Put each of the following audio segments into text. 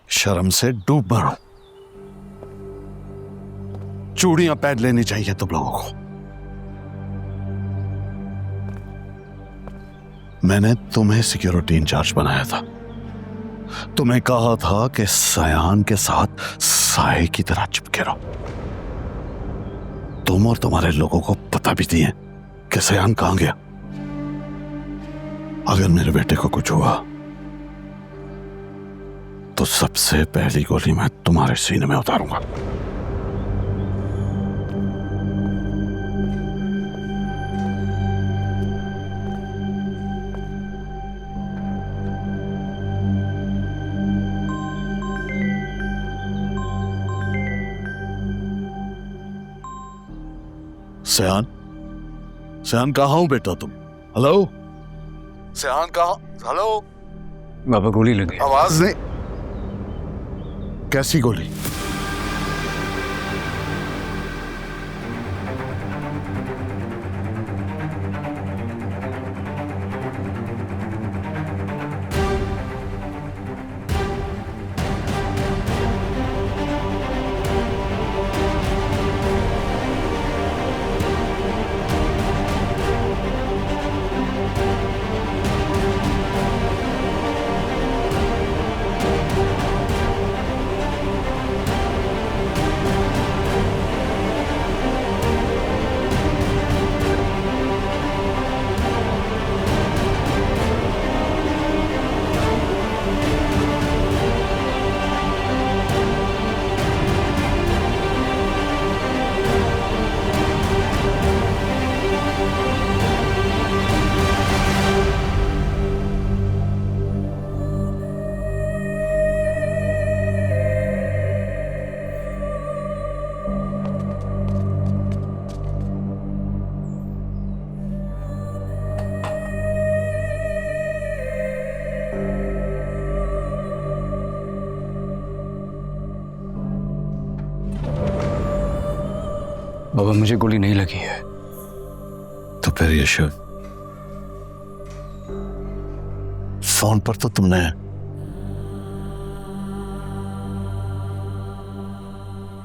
शर्म से डूब मरो। चूड़ियां पहन लेनी चाहिए तुम लोगों को। मैंने तुम्हें सिक्योरिटी इंचार्ज बनाया था। तुम्हें कहा था कि सयान के साथ साए की तरह चिपके रहो। तुम और तुम्हारे लोगों को पता भी दिए कि सयान कहां गया। अगर मेरे बेटे को कुछ हुआ तो सबसे पहली गोली मैं तुम्हारे सीने में उतारूंगा। सयान, सयान कहाँ हो बेटा तुम? हेलो सयान कहाँ? हेलो बाबा गोली लगी। आवाज नहीं। कैसी गोली? बाबा मुझे गोली नहीं लगी है। तो फिर ये शिव, फोन पर तो तुमने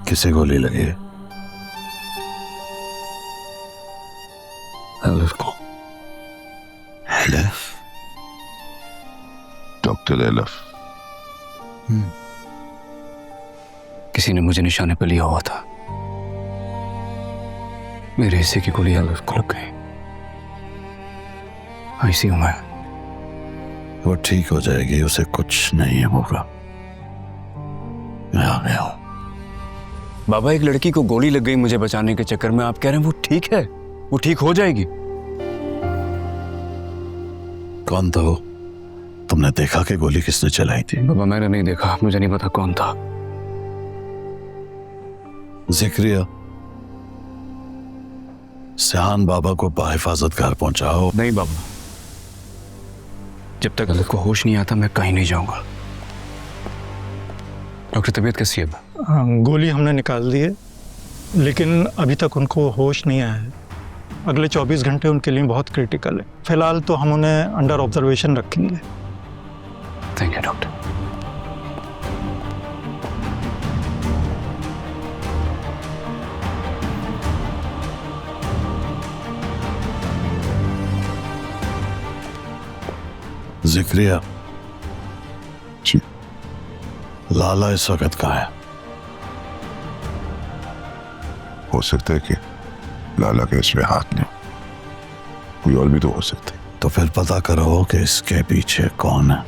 किसे गोली लगी है? एलिफ को। एलिफ? Doctor elif. किसी ने मुझे निशाने पर लिया हुआ था। मेरे हिस्से की गोली एलिफ को लग गई। आईसीयू में। वो ठीक हो जाएगी, उसे कुछ नहीं होगा। मैं आ गया हूं। बाबा एक लड़की को गोली लग गई मुझे बचाने के चक्कर में, आप कह रहे हैं वो ठीक है, वो ठीक हो जाएगी? कौन था वो? तुमने देखा कि गोली किसने चलाई थी? बाबा मैंने नहीं देखा, मुझे नहीं पता कौन था। जिक्रिया, सयान बाबा को बाहिफाजत घर पहुंचाओ। नहीं बाबा, जब तक एलिफ को होश नहीं आता मैं कहीं नहीं जाऊंगा। डॉक्टर तबीयत कैसी है? गोली हमने निकाल दी है, लेकिन अभी तक उनको होश नहीं आया है। अगले 24 घंटे उनके लिए बहुत क्रिटिकल है। फिलहाल तो हम उन्हें अंडर ऑब्जर्वेशन रखेंगे। Thank you doctor. जिक्रिया, जी। लाला इस वक्त कहाँ है? हो सकता है कि लाला के इसमें हाथ नहीं हो, कोई और भी तो हो सकता है। तो फिर पता करो कि इसके पीछे कौन है।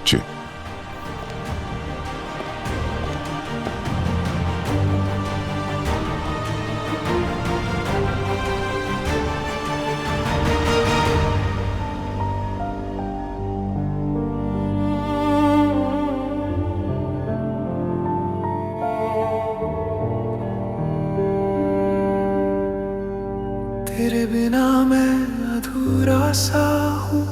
जी। तेरे बिना मैं अधूरा सा हूँ,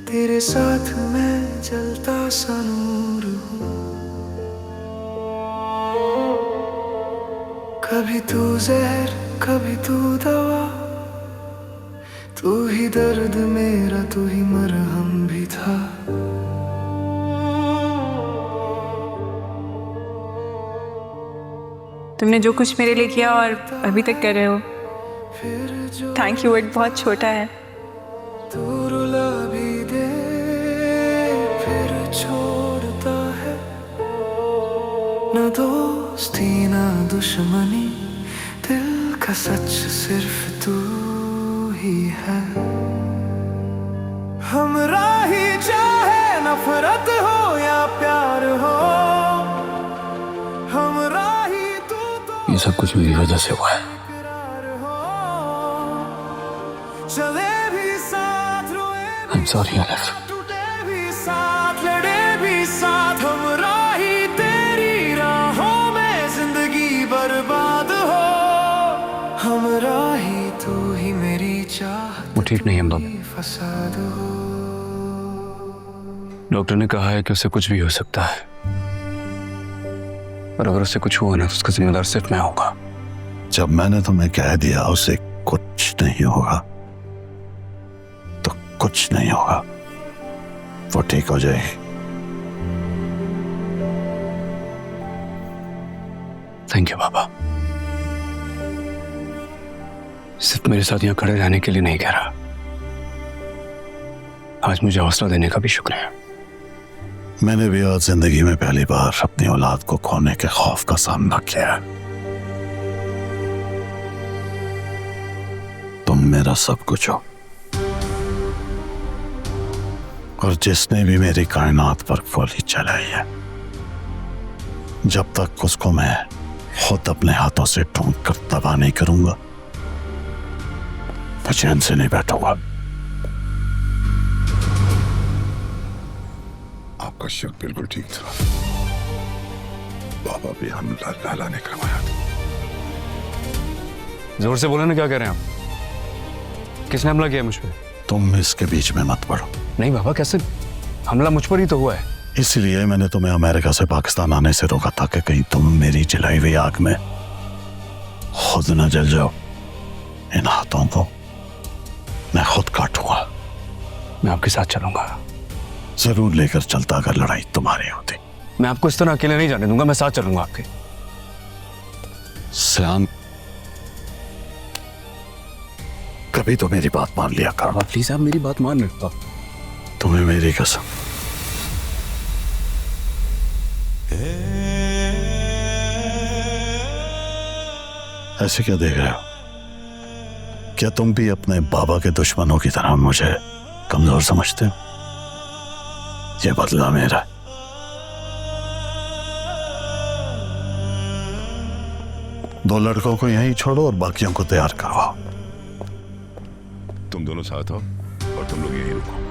तेरे साथ मैं जलता सा नूर हूँ। कभी तू जहर कभी तू दवा, तू ही दर्द मेरा तू ही मरहम भी था। तुमने जो कुछ मेरे लिए किया और अभी तक कर रहे हो, थैंक यू वर्ड बहुत छोटा है। तू रुला भी दे फिर छोड़ता है, न दोस्ती न दुश्मनी, दिल का सच सिर्फ तू ही है। हमराही चाहे नफरत हो या प्यार हो, हमराही तू तो ये सब कुछ मेरी वजह से हुआ है। इकरार हो। चले भी साथ रोए भी I'm sorry, Alef. टूटे भी साथ लड़े भी साथ, हमराही तेरी राहों में जिंदगी बर्बाद हो, हमराही तू ही मेरी चाहत वो ठीक नहीं है बाबा। की फसाद हो। डॉक्टर ने कहा है कि उसे कुछ भी हो सकता है, और अगर उसे कुछ हुआ ना तो उसका जिम्मेदार सिर्फ मैं होगा। जब मैंने तुम्हें कह दिया उसे कुछ नहीं होगा तो कुछ नहीं होगा, वो ठीक हो जाएगी। थैंक यू बाबा। सिर्फ मेरे साथ यहाँ खड़े रहने के लिए नहीं कह रहा, आज मुझे हौसला देने का भी शुक्रिया। मैंने भी आज जिंदगी में पहली बार अपनी औलाद को खोने के खौफ का सामना किया है। तुम मेरा सब कुछ हो, और जिसने भी मेरी कायनात पर गोली चलाई है, जब तक उसको मैं खुद अपने हाथों से ढूंढ कर तबाह नहीं करूंगा, मैं चैन से नहीं बैठूंगा। आपका शक बिल्कुल ठीक था। बाबा भी हमला लाला ने करवाया था। जोर से बोले ना, क्या कह रहे हैं आप? किसने हमला किया मुझ पे? तुम इसके बीच में मत पड़ो। नहीं बाबा, कैसे? हमला मुझ पर ही तो हुआ है। इसलिए मैंने तुम्हें अमेरिका से पाकिस्तान आने से रोका था कि कहीं तुम मेरी जलाई हुई आग में खुद न जल जाओ। इन हाथों को मैं खुद काटूंगा। मैं आपके साथ चलूंगा। जरूर लेकर चलता अगर लड़ाई तुम्हारी होती। मैं आपको इस तरह अकेले नहीं जाने दूंगा, मैं साथ चलूंगा आपके। सयान, कभी तो मेरी बात मान लिया करो। प्लीज आप मेरी बात मान रहे हो? तुम्हें मेरी कसम। ऐसे क्या देख रहे हो? क्या तुम भी अपने बाबा के दुश्मनों की तरह मुझे कमजोर समझते हो? ये बदला मेरा। दो लड़कों को यहीं छोड़ो और बाकियों को तैयार करवाओ। तुम दोनों साथ हो और तुम लोग यहीं रुको।